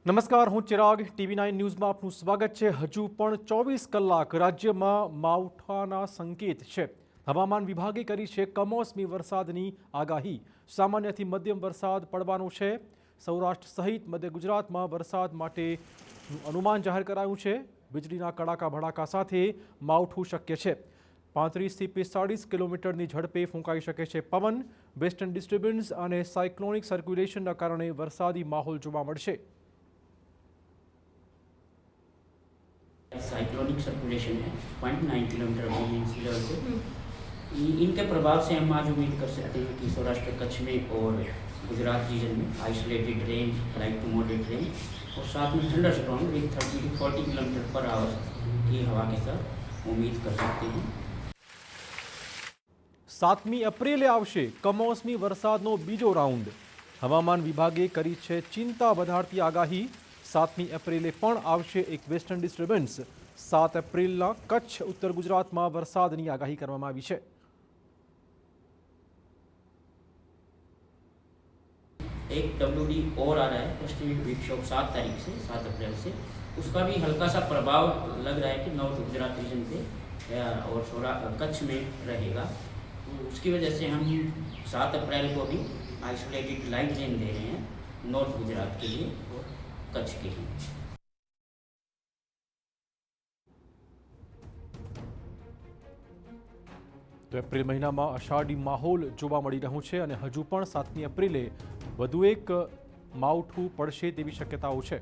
નમસ્કાર, હું ચિરાગ TV9 ન્યૂઝમાં આપનું સ્વાગત છે। હજુ પણ 24 કલાક રાજ્યમાં માવઠાના સંકેત છે। હવામાન વિભાગે કરી છે કમોસમી વરસાદની આગાહી। સામાન્યથી મધ્યમ વરસાદ પડવાનો છે। સૌરાષ્ટ્ર સહિત મધ્ય ગુજરાતમાં વરસાદ માટેનું અનુમાન જાહેર કરાયું છે। વીજળીના કડાકા ભડાકા સાથે માવઠું શક્ય છે। 35 થી 45 કિલોમીટરની ઝડપે ફૂંકાઈ શકે છે પવન। વેસ્ટર્ન ડિસ્ટર્બન્સ અને સાયક્લોનિક સર્ક્યુલેશનના કારણે વરસાદી માહોલ જોવા મળશે। साइक्लोनिक सर्कुलेशन है 0.9 किलोमीटर मीन्स लेवल पे। इनके प्रभाव से हम आज उम्मीद कर सकते हैं कि सौराष्ट्र कच्छ में और गुजरात रीजन में isolated rain, light to moderate rain और साथ में thunderstorm with 30 to 40 kilometre per hour की हवा के साथ उम्मीद कर सकते हैं। 7મી એપ્રિલે આવશે કમોસમી વરસાદનો બીજો રાઉન્ડ। હવામાન વિભાગે કરી છે ચિંતા વધારતી આગાહી। 7મી એપ્રિલે પણ આવશે એક વેસ્ટર્ન ડિસ્ટર્બન્સ। 7 એપ્રિલના કચ્છ ઉત્તર ગુજરાતમાં વરસાદની આગાહી કરવામાં આવી છે। एक WD और आ रहा है पश्चिमी विक्षोभ 7 तारीख से 7 अप्रैल से। उसका भी हल्का सा प्रभाव लग रहा है कि नॉर्थ गुजरात रीजन पे और कच्छ में रहेगा। तो उसकी वजह से हम 7 अप्रैल को भी आइसोलेटेड लाइट रेन दे रहे हैं नॉर्थ गुजरात के लिए और कच्छ के लिए। તો એપ્રિલ મહિનામાં અષાઢી માહોલ જોવા મળી રહ્યું છે અને હજુ પણ 7મી એપ્રિલે વધુ એક માવઠું પડશે તેવી શક્યતાઓ છે।